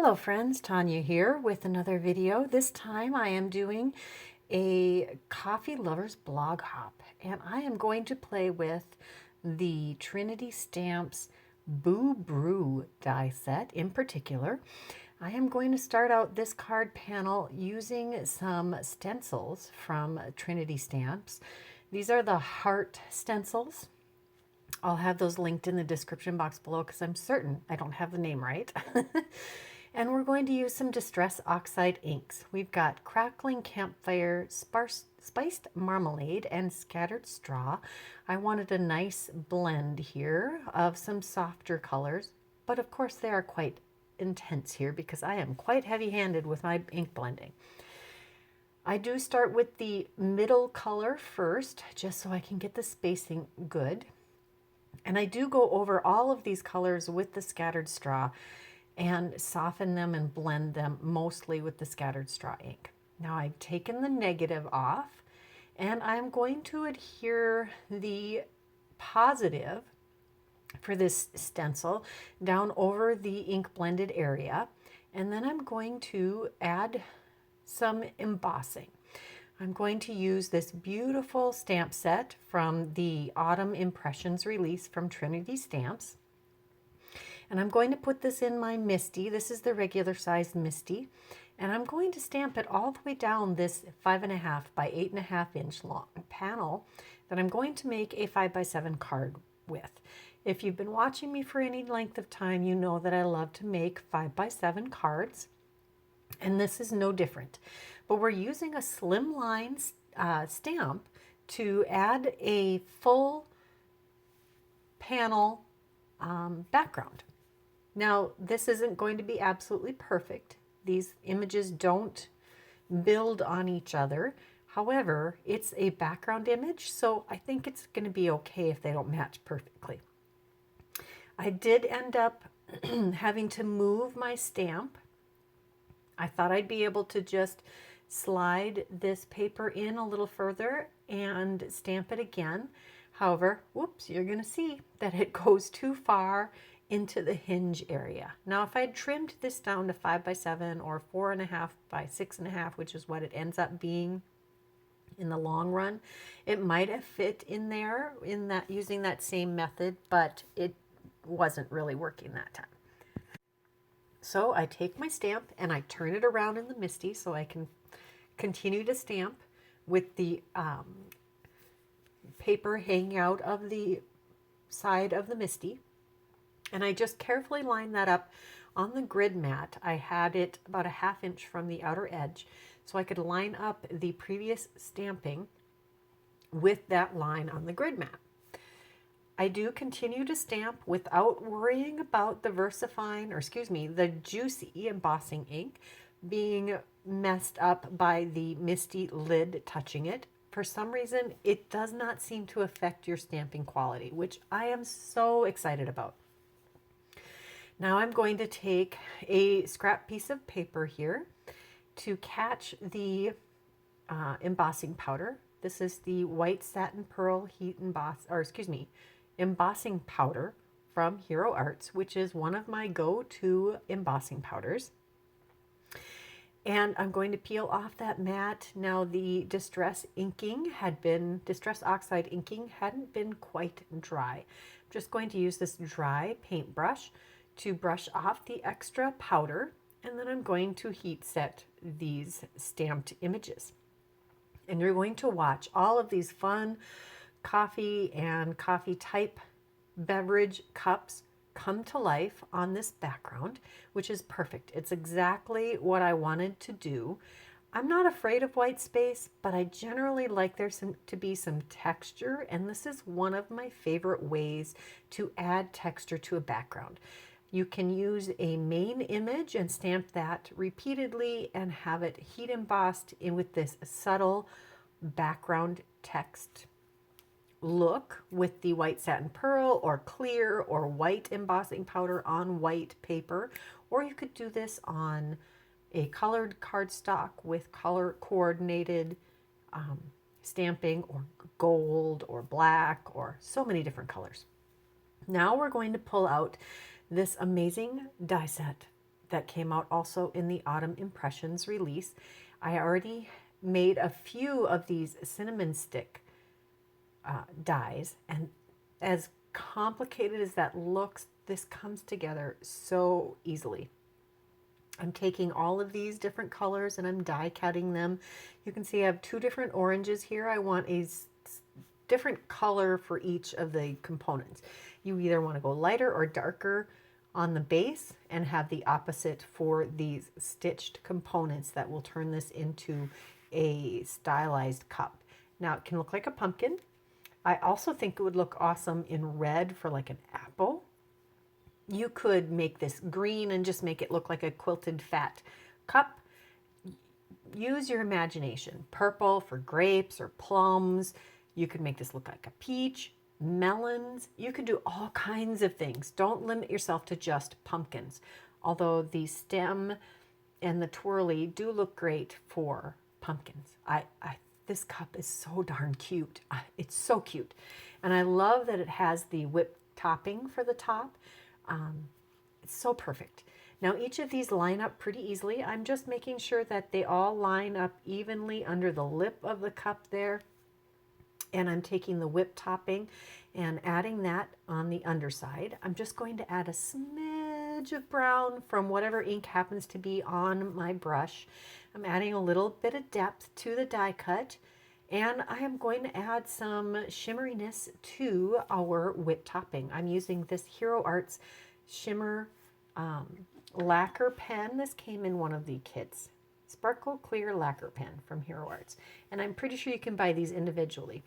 Hello friends, Tanya here with another video. This time I am doing a coffee lover's blog hop, and I am going to play with the Trinity Stamps Fa-BREW die set in particular. I am going to start out this card panel using some stencils from Trinity Stamps. These are the heart stencils. I'll have those linked in the description box below because I'm certain I don't have the name right. And we're going to use some Distress Oxide inks. We've got Crackling Campfire, Spiced Marmalade, and Scattered Straw. I wanted a nice blend here of some softer colors, but of course they are quite intense here because I am quite heavy-handed with my ink blending. I do start with the middle color first, just so I can get the spacing good. And I do go over all of these colors with the Scattered Straw and soften them and blend them mostly with the Scattered Straw ink. Now I've taken the negative off, and I'm going to adhere the positive for this stencil down over the ink blended area, and then I'm going to add some embossing. I'm going to use this beautiful stamp set from the Autumn Impressions release from Trinity Stamps. And I'm going to put this in my Misty. This is the regular size Misty. And I'm going to stamp it all the way down this 5.5 by 8.5 inch long panel that I'm going to make a 5x7 card with. If you've been watching me for any length of time, you know that I love to make 5x7 cards. And this is no different. But we're using a Slimline stamp to add a full panel background. Now, this isn't going to be absolutely perfect. These images don't build on each other. However, it's a background image, so I think it's going to be okay if they don't match perfectly. I did end up having to move my stamp. I thought I'd be able to just slide this paper in a little further and stamp it again. However, whoops, you're going to see that it goes too far into the hinge area. Now, if I had trimmed this down to 5x7 or 4.5 by 6.5, which is what it ends up being in the long run, it might have fit in there in that using that same method, but it wasn't really working that time. So I take my stamp and I turn it around in the Misty so I can continue to stamp with the paper hanging out of the side of the Misty. And I just carefully line that up on the grid mat. I had it about a 1/2 inch from the outer edge so I could line up the previous stamping with that line on the grid mat. I do continue to stamp without worrying about the the juicy embossing ink being messed up by the Misty lid touching it. For some reason, it does not seem to affect your stamping quality, which I am so excited about. Now I'm going to take a scrap piece of paper here to catch the embossing powder. This is the White Satin Pearl embossing powder from Hero Arts, which is one of my go-to embossing powders. And I'm going to peel off that mat. Now the Distress Oxide inking hadn't been quite dry. I'm just going to use this dry paintbrush to brush off the extra powder, and then I'm going to heat set these stamped images. And you're going to watch all of these fun coffee and coffee type beverage cups come to life on this background, which is perfect. It's exactly what I wanted to do. I'm not afraid of white space, but I generally like there to be some texture, and this is one of my favorite ways to add texture to a background. You can use a main image and stamp that repeatedly and have it heat embossed in with this subtle background text look with the White Satin Pearl or clear or white embossing powder on white paper, or you could do this on a colored cardstock with color coordinated stamping, or gold or black, or so many different colors. Now we're going to pull out this amazing die set that came out also in the Autumn Impressions release. I already made a few of these cinnamon stick dies, and as complicated as that looks, this comes together so easily. I'm taking all of these different colors and I'm die cutting them. You can see I have 2 different oranges here. I want a different color for each of the components. You either want to go lighter or darker on the base and have the opposite for these stitched components that will turn this into a stylized cup. Now it can look like a pumpkin. I also think it would look awesome in red for like an apple. You could make this green and just make it look like a quilted fat cup. Use your imagination. Purple for grapes or plums. You could make this look like a peach, melons. You could do all kinds of things. Don't limit yourself to just pumpkins. Although the stem and the twirly do look great for pumpkins. This cup is so darn cute. It's so cute. And I love that it has the whipped topping for the top. It's so perfect. Now each of these line up pretty easily. I'm just making sure that they all line up evenly under the lip of the cup there. And I'm taking the whipped topping and adding that on the underside. I'm just going to add a smidge of brown from whatever ink happens to be on my brush. I'm adding a little bit of depth to the die cut, and I am going to add some shimmeriness to our whipped topping. I'm using this Hero Arts shimmer lacquer pen. This came in one of the kits. Sparkle Clear Lacquer Pen from Hero Arts. And I'm pretty sure you can buy these individually.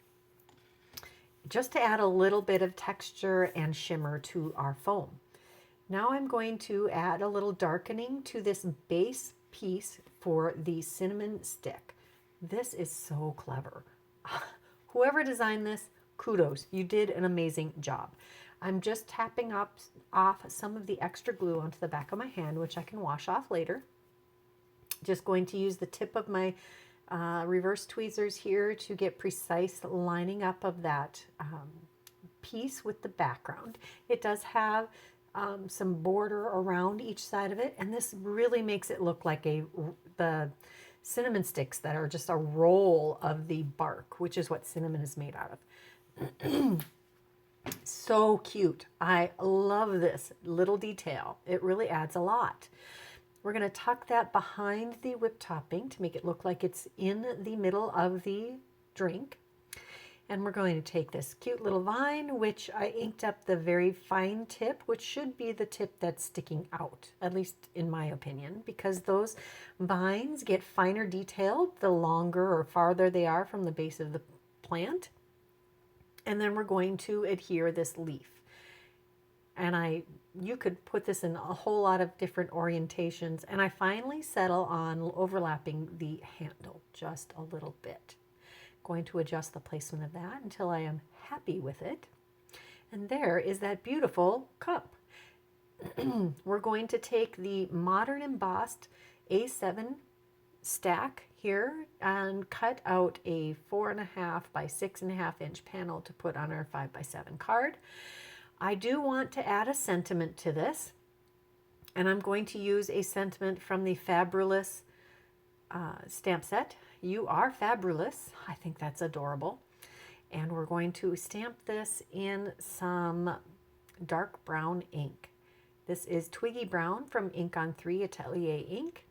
Just to add a little bit of texture and shimmer to our foam. Now I'm going to add a little darkening to this base piece for the cinnamon stick. This is so clever. Whoever designed this, kudos. You did an amazing job. I'm just tapping off some of the extra glue onto the back of my hand, which I can wash off later. Just going to use the tip of my reverse tweezers here to get precise lining up of that piece with the background. It does have some border around each side of it, and this really makes it look like the cinnamon sticks that are just a roll of the bark, which is what cinnamon is made out of. So cute. I love this little detail. It really adds a lot. We're going to tuck that behind the whipped topping to make it look like it's in the middle of the drink. And we're going to take this cute little vine, which I inked up the very fine tip, which should be the tip that's sticking out, at least in my opinion, because those vines get finer detailed the longer or farther they are from the base of the plant. And then we're going to adhere this leaf. And you could put this in a whole lot of different orientations. And I finally settle on overlapping the handle just a little bit. Going to adjust the placement of that until I am happy with it. And there is that beautiful cup. We're going to take the modern embossed A7 stack here and cut out a 4.5 by 6.5 inch panel to put on our 5x7 card. I do want to add a sentiment to this, and I'm going to use a sentiment from the Fa-BREW-lous stamp set. You are Fa-BREW-lous. I think that's adorable. And we're going to stamp this in some dark brown ink. This is Twiggy Brown from Ink on 3 Atelier Ink.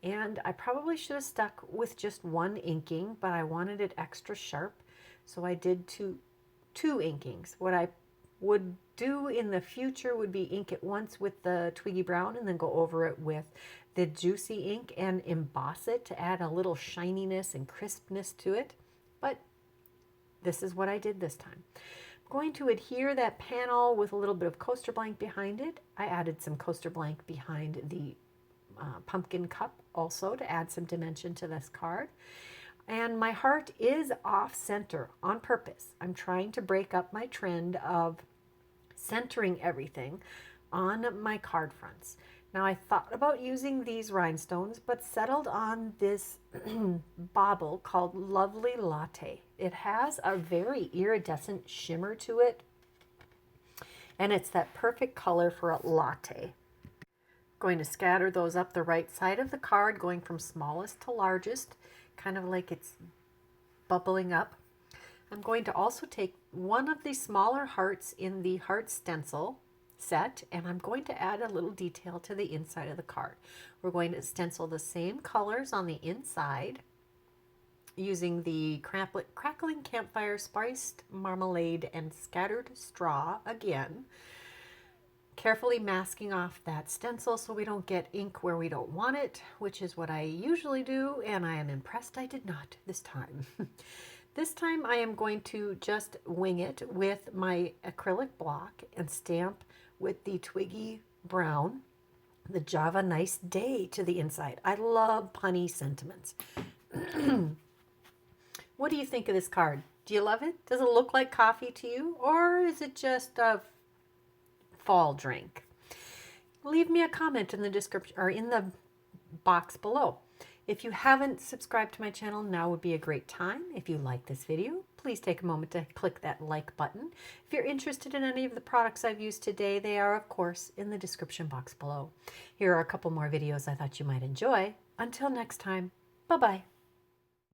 And I probably should have stuck with just one inking, but I wanted it extra sharp, so I did two inkings. What I would do in the future would be ink it once with the Twiggy Brown and then go over it with the Juicy ink and emboss it to add a little shininess and crispness to it. But this is what I did this time. I'm going to adhere that panel with a little bit of coaster blank behind it. I added some coaster blank behind the pumpkin cup also to add some dimension to this card. And my heart is off center on purpose. I'm trying to break up my trend of centering everything on my card fronts. Now I thought about using these rhinestones, but settled on this bauble called Lovely Latte. It has a very iridescent shimmer to it, and it's that perfect color for a latte. Going to scatter those up the right side of the card, going from smallest to largest, kind of like it's bubbling up. I'm going to also take one of the smaller hearts in the heart stencil set, and I'm going to add a little detail to the inside of the card. We're going to stencil the same colors on the inside using the Crackling Campfire Spiced Marmalade and Scattered Straw again. Carefully masking off that stencil so we don't get ink where we don't want it, which is what I usually do, and I am impressed I did not this time. This time I am going to just wing it with my acrylic block and stamp with the Twiggy Brown, the Java Nice Day to the inside. I love punny sentiments. What do you think of this card? Do you love it? Does it look like coffee to you, or is it just a fall drink? Leave me a comment in the description or in the box below. If you haven't subscribed to my channel, now would be a great time. If you like this video, please take a moment to click that like button. If you're interested in any of the products I've used today, they are, of course, in the description box below. Here are a couple more videos I thought you might enjoy. Until next time, bye-bye.